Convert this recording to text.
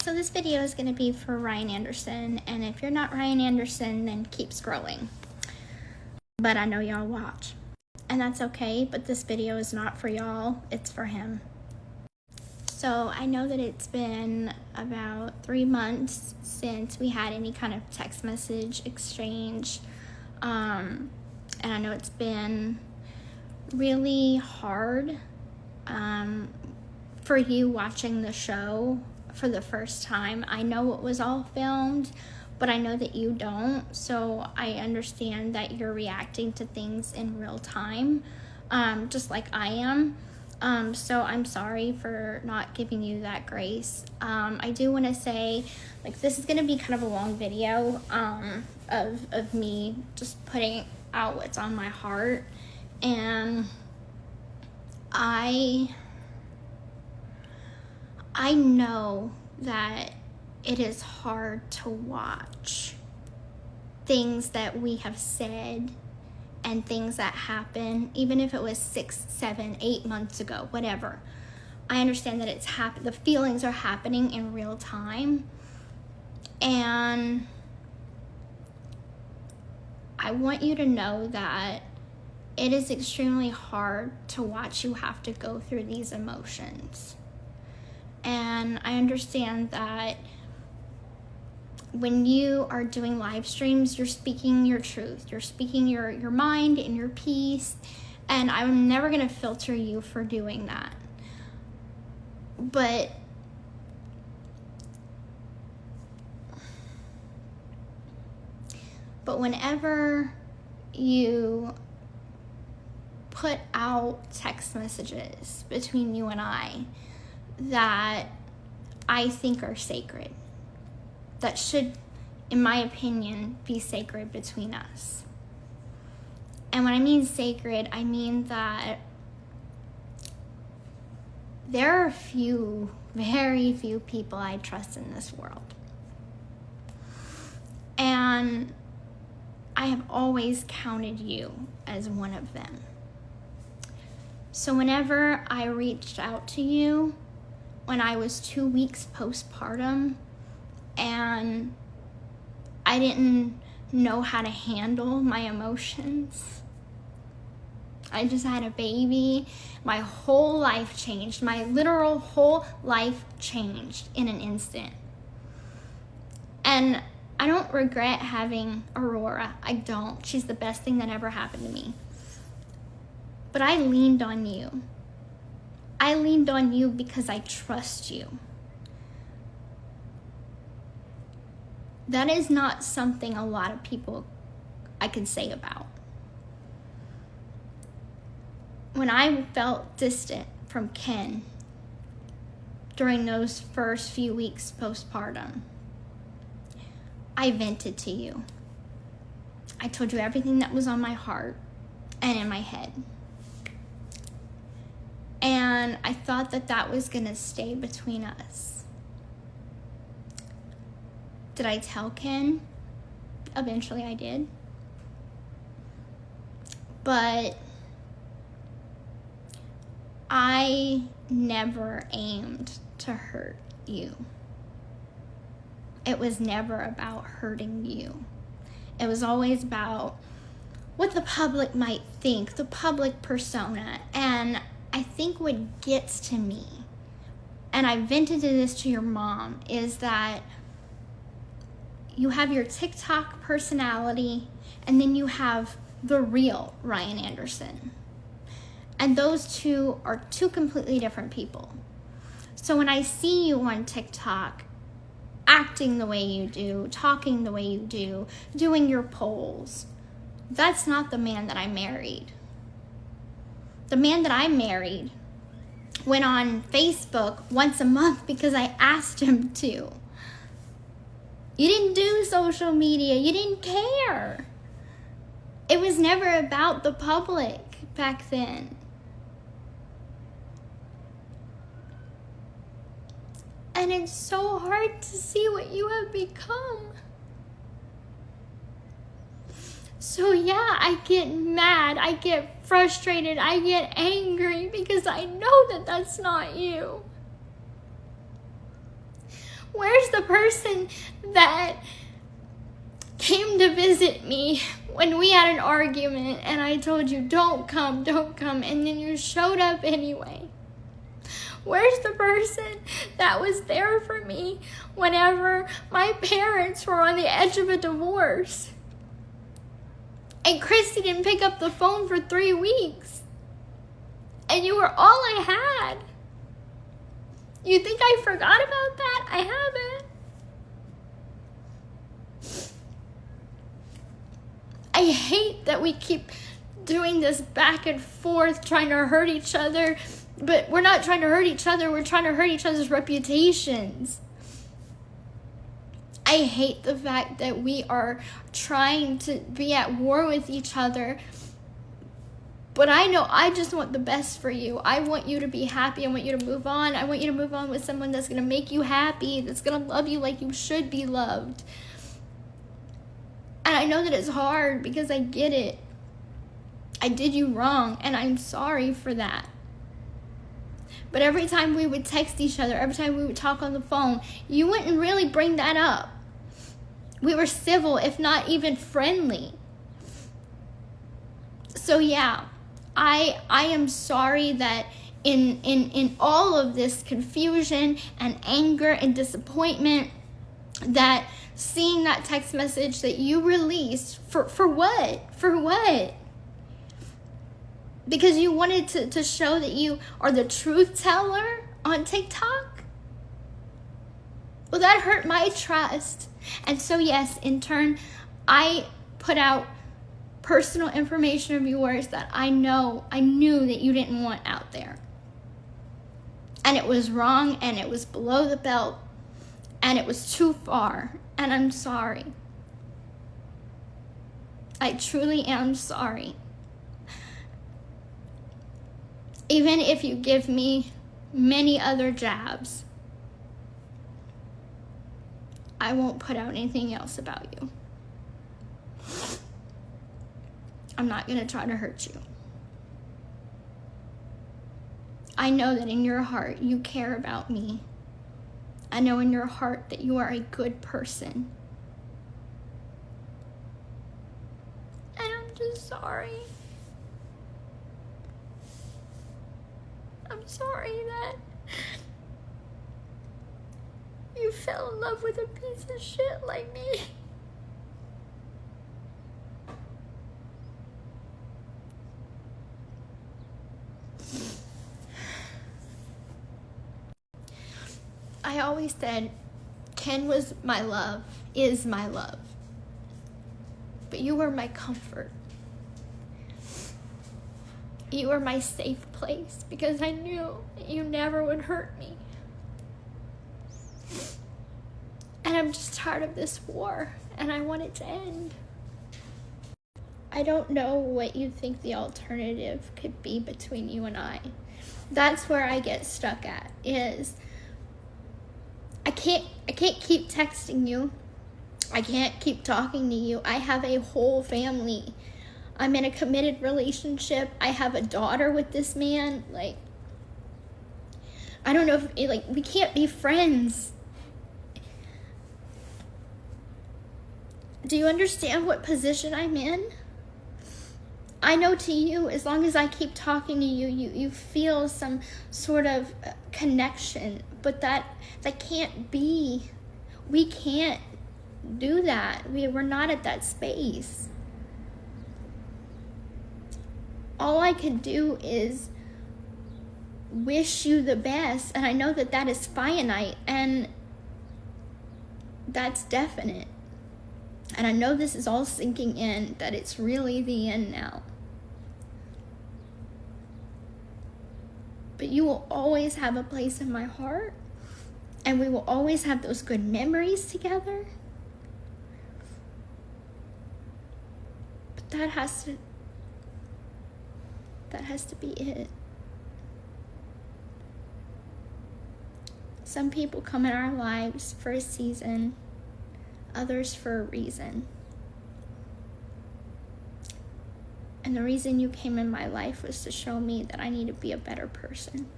So this video is going to be for Ryan Anderson, and if you're not Ryan Anderson, then keep scrolling. But I know y'all watch, and that's okay, but this video is not for y'all, it's for him. So I know that it's been about 3 months since we had any kind of text message exchange, and I know it's been really hard for you watching the show for the first time. I know it was all filmed, but I know that you don't, so I understand that you're reacting to things in real time, just like I am. So I'm sorry for not giving you that grace. I do want to say, like, this is going to be kind of a long video of me just putting out what's on my heart, and I know that it is hard to watch things that we have said and things that happen, even if it was 6, 7, 8 months ago, whatever. I understand that it's the feelings are happening in real time, and I want you to know that it is extremely hard to watch you have to go through these emotions. And I understand that when you are doing live streams, you're speaking your truth. You're speaking your mind and your peace. And I'm never going to filter you for doing that. But whenever you put out text messages between you and I that I think are sacred, that should, in my opinion, be sacred between us. And when I mean sacred, I mean that there are very few people I trust in this world. And I have always counted you as one of them. So whenever I reached out to you when I was 2 weeks postpartum and I didn't know how to handle my emotions, I just had a baby, my whole life changed. My literal whole life changed in an instant. And I don't regret having Aurora. I don't. She's the best thing that ever happened to me. But I leaned on you. I leaned on you because I trust you. That is not something a lot of people I could say about. When I felt distant from Ken during those first few weeks postpartum, I vented to you. I told you everything that was on my heart and in my head. And I thought that that was going to stay between us. Did I tell Ken? Eventually I did. But I never aimed to hurt you. It was never about hurting you. It was always about what the public might think, the public persona. And I think what gets to me, and I vented this to your mom, is that you have your TikTok personality and then you have the real Ryan Anderson. And those two are two completely different people. So when I see you on TikTok acting the way you do, talking the way you do, doing your polls, that's not the man that I married. The man that I married went on Facebook once a month because I asked him to. You didn't do social media. You didn't care. It was never about the public back then. And it's so hard to see what you have become. So yeah, I get mad, I get frustrated, I get angry because I know that that's not you. Where's the person that came to visit me when we had an argument and I told you, don't come, and then you showed up anyway? Where's the person that was there for me whenever my parents were on the edge of a divorce? And Christy didn't pick up the phone for 3 weeks. And you were all I had. You think I forgot about that? I haven't. I hate that we keep doing this back and forth, trying to hurt each other. But we're not trying to hurt each other. We're trying to hurt each other's reputations. I hate the fact that we are trying to be at war with each other. But I know I just want the best for you. I want you to be happy. I want you to move on. I want you to move on with someone that's going to make you happy, that's going to love you like you should be loved. And I know that it's hard because I get it. I did you wrong, and I'm sorry for that. But every time we would text each other, every time we would talk on the phone, you wouldn't really bring that up. We were civil, if not even friendly. So yeah, I am sorry that in all of this confusion and anger and disappointment, that seeing that text message that you released, for what? For what? Because you wanted to show that you are the truth teller on TikTok? Well, that hurt my trust. And so yes, in turn, I put out personal information of yours that I knew that you didn't want out there. And it was wrong, and it was below the belt, and it was too far. And I'm sorry. I truly am sorry. Even if you give me many other jabs, I won't put out anything else about you. I'm not going to try to hurt you. I know that in your heart you care about me. I know in your heart that you are a good person. And I'm just sorry. I'm sorry that you fell in love with a piece of shit like me. I always said Ken was my love, is my love. But you were my comfort. You were my safe place because I knew you never would hurt me. And I'm just tired of this war, and I want it to end. I don't know what you think the alternative could be between you and I. That's where I get stuck at, is I can't keep texting you. I can't keep talking to you. I have a whole family. I'm in a committed relationship. I have a daughter with this man. Like, I don't know if, we can't be friends. Do you understand what position I'm in? I know to you, as long as I keep talking to you, you feel some sort of connection, but that can't be. We can't do that. We're not at that space. All I can do is wish you the best, and I know that that is finite, and that's definite. And I know this is all sinking in, that it's really the end now. But you will always have a place in my heart, and we will always have those good memories together. But that has to be it. Some people come in our lives for a season, others for a reason. And the reason you came in my life was to show me that I need to be a better person.